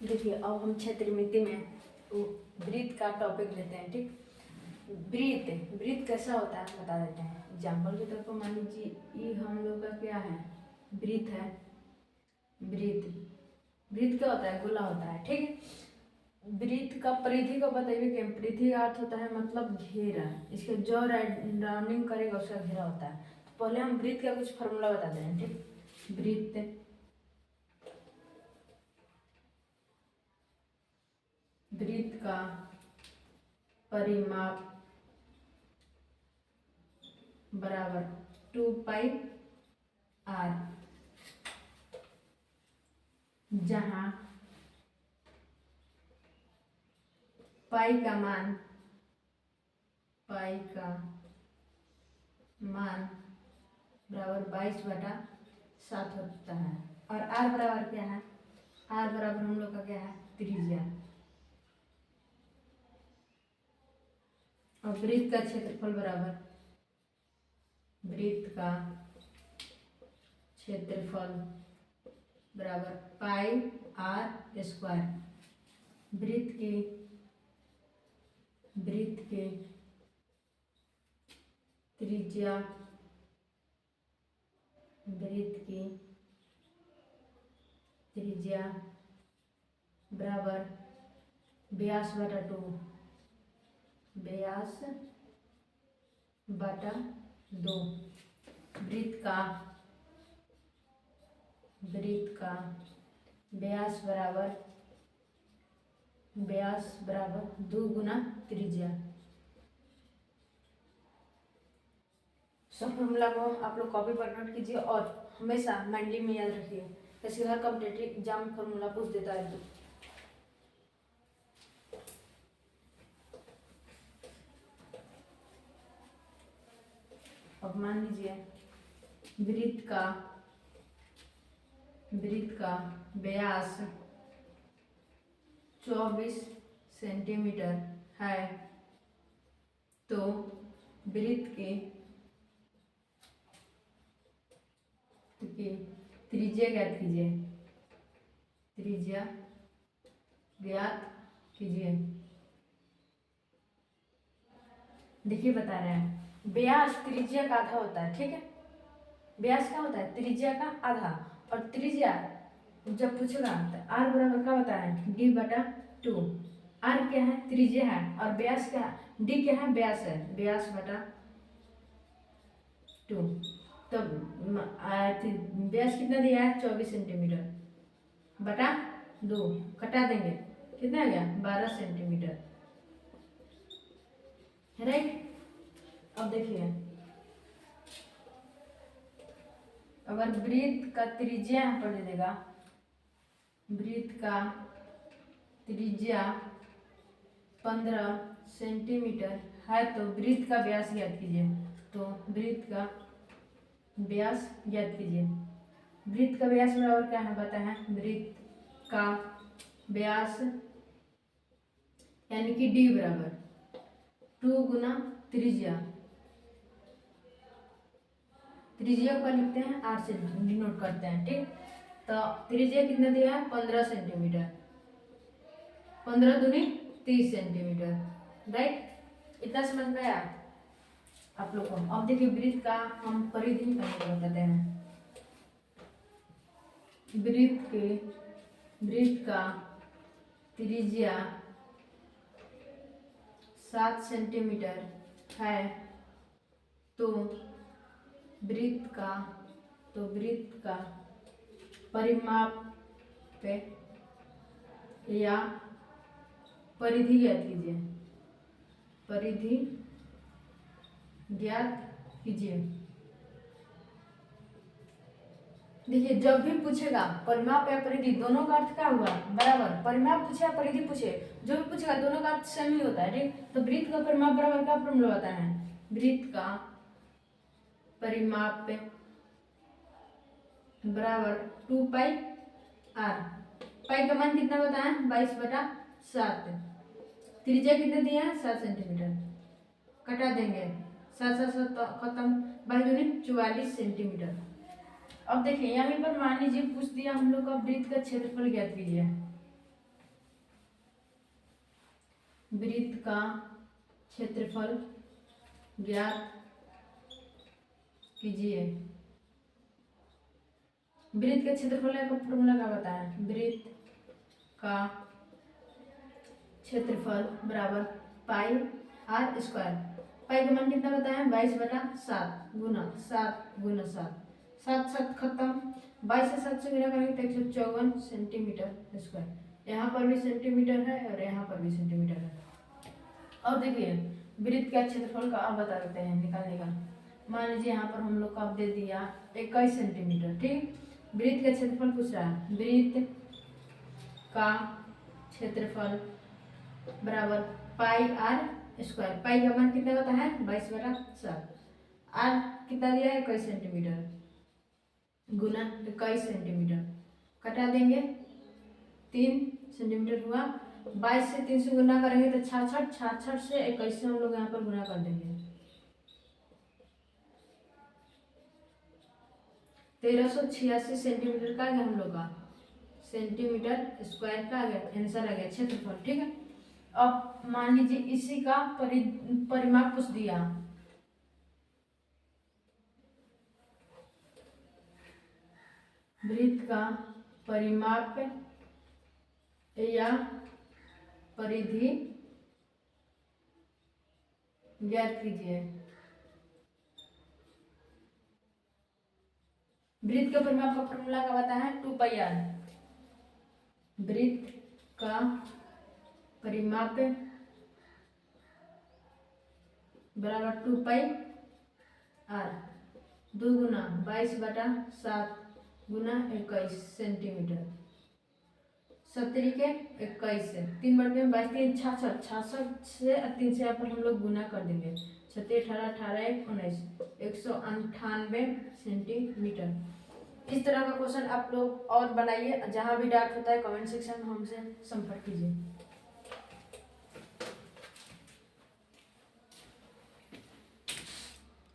देखिए अब हम क्षेत्रमिति में वृत्त का टॉपिक लेते हैं। ठीक, वृत्त वृत्त कैसा होता है बता देते हैं। एग्जाम्पल के तौर पर मान लीजिए ये हम लोग का क्या है, वृत्त है। वृत्त वृत्त क्या होता है, गोला होता है। ठीक है, वृत्त का परिधि को बताइए कि परिधि का अर्थ होता है मतलब घेरा। इसके जो राउंडिंग करेगा उसका घेरा होता है। तो पहले हम वृत्त का कुछ फॉर्मूला बताते हैं। ठीक, वृत्त का परिमाप बराबर 2πr, जहां पाई का मान बराबर 22/7 होता है। और आर बराबर क्या है, आर बराबर हम लोग का क्या है, त्रिज्या। और वृत्त का क्षेत्रफल बराबर, वृत्त का क्षेत्रफल बराबर πr²। वृत्त के त्रिज्या, बराबर व्यास/2। वृत्त का व्यास बराबर 2 गुना त्रिज्या। सब फॉर्मूला को आप लोग कॉपी पर नोट कीजिए और हमेशा माइंड में याद रखिए, जैसे हर कॉम्पिटिटिव एग्जाम में फॉर्मूला पूछ देता है। अब मान लीजिए वृत्त का व्यास 24 सेंटीमीटर है, तो वृत्त की त्रिज्या ज्ञात कीजिए। देखिए बता रहे हैं, व्यास त्रिज्या का आधा होता है। ठीक है, व्यास क्या होता है, त्रिज्या का आधा। और त्रिज्या जब पूछेगा तो आर बराबर क्या होता है, d/2। आर क्या है, त्रिज्या है। और व्यास क्या है, डी क्या है, व्यास है, व्यास/2। तब व्यास कितना दिया है, 24 सेंटीमीटर बटा 2, कटा देंगे कितना आ गया, 12 सेंटीमीटर। राइट। अब देखिए, अगर वृत्त का त्रिज्या यहाँ पर दे देगा, वृत्त का त्रिज्या 15 सेंटीमीटर है, तो वृत्त का व्यास ज्ञात कीजिए। तो वृत्त का व्यास ज्ञात कीजिए। वृत्त का व्यास बराबर क्या है पता है, वृत्त का व्यास यानी कि d बराबर 2 गुना त्रिज्या। त्रिज्या को लिखते हैं r से डिनोट करते हैं। ठीक, तो त्रिज्या कितना दिया है, 15 सेंटीमीटर। 15 दूनी 30 सेंटीमीटर। राइट, इतना समझ में आया आप लोग को। अब देखिए वृत्त का हम परिधि निकालने बताते हैं। वृत्त का त्रिज्या 7 सेंटीमीटर है, तो वृत्त का परिमाप पे या परिधि ज्ञात कीजिए। देखिए जब भी पूछेगा परिमाप या परिधि, दोनों का अर्थ क्या हुआ, बराबर। परिमाप पूछे या परिधि पूछे, जो भी पूछेगा दोनों का अर्थ सेम ही होता है। ठीक, तो वृत्त का परिमाप बराबर क्या फॉर्मूला होता है, वृत्त का परिमाप बराबर 2πr। पाई का मान कितना बताया, 22/7। त्रिज्या कितना दिया है, 7 सेंटीमीटर। कटा देंगे, 7 खत्म, 44 सेंटीमीटर। अब देखिए यहाँ पर मान लीजिए पूछ दिया हम लोग का वृत्त का क्षेत्रफल ज्ञात कीजिए। वृत्त का क्षेत्रफल ज्ञात कीजिए। वृत्त के क्षेत्रफल का फॉर्मूला क्या बताएं? वृत्त का क्षेत्रफल बराबर पाई आर स्क्वायर। पाई का मान कितना बताया? 22/7 गुना 7 7 खत्म। 22 से 7 से गुना करेंगे तो 154 सेंटीमीटर स्क्वायर। यहाँ पर भी सेंटीमीटर है और यहाँ पर भी सेंटीमीटर है। और देखिए वृत्त का क्षेत्रफल का आप बता देते हैं निकालने का। मान लीजिए यहाँ पर हम लोग का दे दिया 21 सेंटीमीटर, ठीक। वृत्त का क्षेत्रफल पूछ रहा है। वृत्त का क्षेत्रफल बराबर पाई आर स्क्वायर। पाई का मान कितना होता है? 22/7। आर कितना दिया है? 21 सेंटीमीटर गुना 21 सेंटीमीटर। कटा देंगे 3 सेंटीमीटर हुआ। 22 से 3 से गुना करेंगे तो 66, 66 से 21 से हम लोग यहाँ पर गुना कर देंगे। 1386 सेंटीमीटर का आ गया हम लोग का सेंटीमीटर स्क्वायर का आ गया आंसर आ गया क्षेत्रफल, ठीक है। अब मान लीजिए इसी का परिमाप पूछ दिया। वृत्त का परिमाप या परिधि ज्ञात कीजिए। वृत्त के परिमाप का फॉर्मूला क्या बताया है? 2πr। वृत्त का परिमाप बराबर 2πr। 2 गुना 22/7 गुना 21 सेंटीमीटर। 70 के 21 से 3 बढ़ते में 22 3 66, 66 से 3 से यहाँ पर हम लोग गुना कर देंगे। 37 18 18 1 19 198 सेंटीमीटर। इस तरह का क्वेश्चन आप लोग और बनाइए। जहाँ भी डाउट होता है कमेंट सेक्शन में हमसे संपर्क कीजिए।